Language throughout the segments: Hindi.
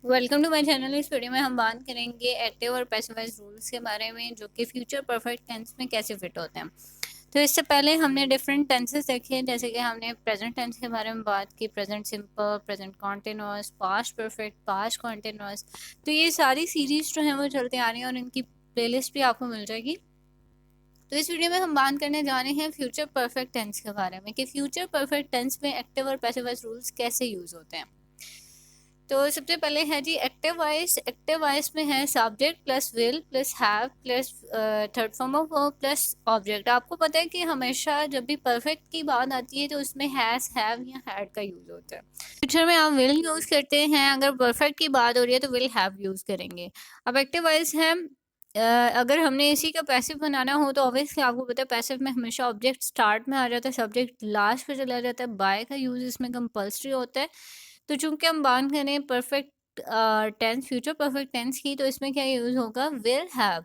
Welcome to my channel. इस वीडियो में हम बात करेंगे एक्टिव और पैसिव वॉइस रूल्स के बारे में, जो कि फ्यूचर परफेक्ट टेंस में कैसे फिट होते हैं। तो इससे पहले हमने डिफरेंट टेंसेस देखे, जैसे कि हमने प्रेजेंट टेंस के बारे में बात की, present simple, present continuous, past perfect, past continuous. तो ये सारी सीरीज जो है वो चलती आ रही है और इनकी प्लेलिस्ट भी आपको मिल जाएगी। तो इस वीडियो में हम बात करने जा रहे हैं फ्यूचर परफेक्ट टेंस के बारे में, कि फ्यूचर परफेक्ट टेंस में एक्टिव और पैसिव वॉइस रूल्स कैसे यूज होते हैं। तो सबसे पहले है जी एक्टिव वॉइस। एक्टिव वॉइस में है subject plus will plus have plus third form of verb plus object. आपको पता है कि हमेशा जब भी परफेक्ट की बात आती है तो उसमें हैज, हैव या हैड का यूज होता है। फ्यूचर में आप विल यूज करते हैं, अगर परफेक्ट की बात हो रही है तो विल हैव यूज करेंगे। अब एक्टिव वॉइस है, अगर हमने इसी का पैसिव बनाना हो तो ऑब्वियसली आपको पता है पैसिव में हमेशा ऑब्जेक्ट स्टार्ट में आ जाता है, सब्जेक्ट लास्ट पे चला जाता है, बाय का यूज इसमें कंपल्सरी होता है। तो चूंकि हम बात करें perfect tense, future perfect tense की, तो इसमें क्या यूज होगा, विल हैव।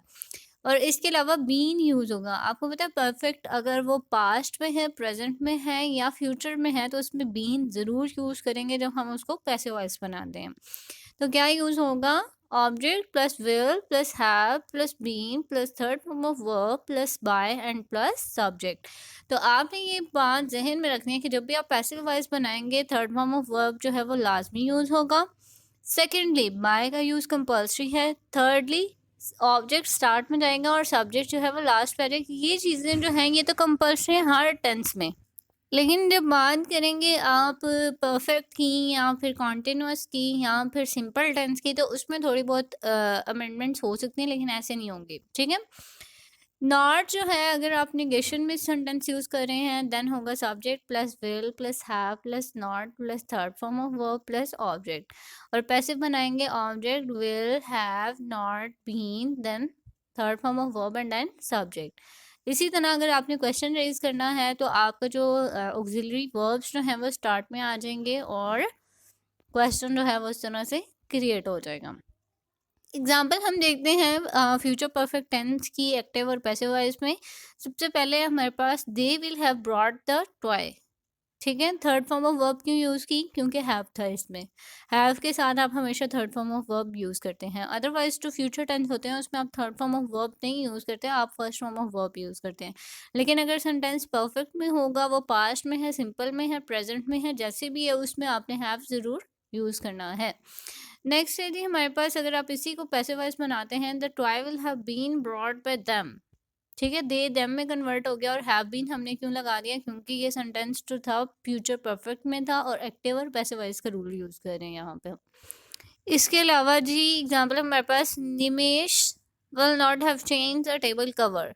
और इसके अलावा बीन यूज होगा। आपको पता है परफेक्ट अगर वो पास्ट में है, प्रेजेंट में है या फ्यूचर में है तो उसमें बीन जरूर यूज करेंगे जब हम उसको पैसिव वॉइस बनाते हैं। तो क्या यूज होगा, object plus will plus have plus been plus third form of verb plus by and plus subject. तो आपने ये बात जहन में रखनी है कि जब भी आप पैसिव वॉइस बनाएंगे थर्ड फॉर्म ऑफ वर्ब जो है वो लाजमी यूज होगा। सेकेंडली बाय का यूज कंपल्सरी है। थर्डली ऑब्जेक्ट स्टार्ट में जाएगा और सब्जेक्ट जो है वो लास्ट पे आ जाएगा। ये चीज़ें जो हैं ये तो कंपल्सरी है हर टेंस में। लेकिन जब बात करेंगे आप परफेक्ट की या फिर कॉन्टिन्यूअस की या फिर सिंपल टेंस की, तो उसमें थोड़ी बहुत अमेंडमेंट्स हो सकती हैं, लेकिन ऐसे नहीं होंगे, ठीक है। नॉट जो है, अगर आप नेगेशन में सेंटेंस यूज कर रहे हैं देन होगा subject plus will plus have plus not plus third form of verb plus object. और पैसिव बनाएंगे object will have not been then third form of verb and then subject. इसी तरह अगर आपने क्वेश्चन रेज करना है तो आपका जो ऑक्सिलरी वर्ब्स जो है वो स्टार्ट में आ जाएंगे और क्वेश्चन जो है वो इस तरह से क्रिएट हो जाएगा। एग्जाम्पल हम देखते हैं फ्यूचर परफेक्ट टेंस की एक्टिव और पैसिव वॉइस में। सबसे पहले हमारे पास they will have brought the toy, ठीक है। थर्ड फॉर्म ऑफ वर्ब क्यों यूज़ की, क्योंकि हैव था इसमें। हैव के साथ आप हमेशा third form of verb use करते हैं। अदरवाइज जो फ्यूचर टेंस होते हैं उसमें आप थर्ड फॉर्म ऑफ वर्ब नहीं यूज़ करते, आप first form of verb use करते हैं। लेकिन अगर सेंटेंस परफेक्ट में होगा, वो पास्ट में है, सिंपल में है, प्रेजेंट में है, जैसे भी है, उसमें आपने हैव ज़रूर यूज़ करना है। नेक्स्ट है जी हमारे पास, अगर आप इसी को पैसिव वॉइस बनाते हैं, the toy will have been brought by them, ठीक है। दे देम में कन्वर्ट हो गया और हैव बीन हमने क्यों लगा दिया, क्योंकि ये सेंटेंस जो था फ्यूचर परफेक्ट में था और एक्टिव और पैसिव वॉइस का रूल यूज कर रहे हैं यहाँ पे। इसके अलावा जी एग्जाम्पल हमारे पास, Nimesh will not have change the table cover,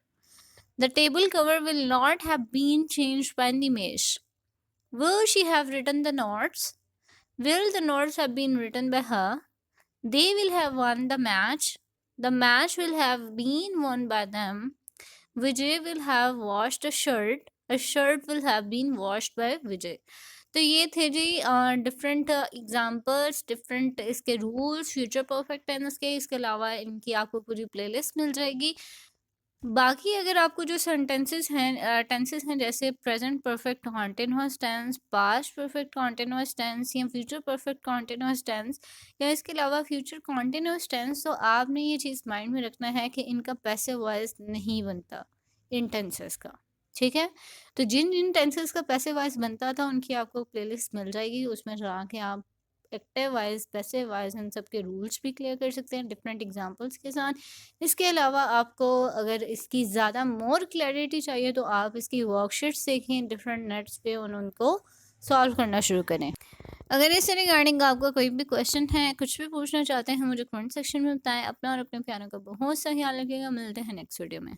the table cover will not have been changed by Nimesh. Will she have written the notes, will the notes have been written by her, they will have won the match will have been won by them, Vijay will have washed a shirt will have been washed by Vijay। तो ये थे जी डिफरेंट एग्जांपल्स, डिफरेंट इसके रूल्स फ्यूचर परफेक्ट टेंस के। इसके अलावा इनकी आपको पूरी प्लेलिस्ट मिल जाएगी। बाकी अगर आपको जो सेंटेंसेस हैं, टेंसेस हैं, जैसे present perfect continuous tense, past perfect continuous tense या फ्यूचर परफेक्ट कॉन्टिन्यूअस टेंस, या इसके अलावा फ्यूचर कॉन्टिन्यूअस टेंस, तो आपने ये चीज़ माइंड में रखना है कि इनका पैसिव वॉइस नहीं बनता इन टेंसेस का, ठीक है। तो जिन जिन टेंसेस का पैसिव वॉइस बनता था उनकी आपको प्लेलिस्ट मिल जाएगी, उसमें जाके आप एक्टिव वॉइस, पैसिव वॉइस, इन सब के रूल्स भी क्लियर कर सकते हैं डिफरेंट एग्जांपल्स के साथ। इसके अलावा आपको अगर इसकी ज़्यादा मोर क्लैरिटी चाहिए तो आप इसकी वर्कशीट्स देखें डिफरेंट नेट्स पे और उनको सॉल्व करना शुरू करें। अगर इससे रिगार्डिंग आपका कोई भी क्वेश्चन है, कुछ भी पूछना चाहते हैं, मुझे कमेंट सेक्शन में बताएं। अपना और अपने प्यारों का बहुत सा ख्याल रखिएगा। मिलते हैं नेक्स्ट वीडियो में।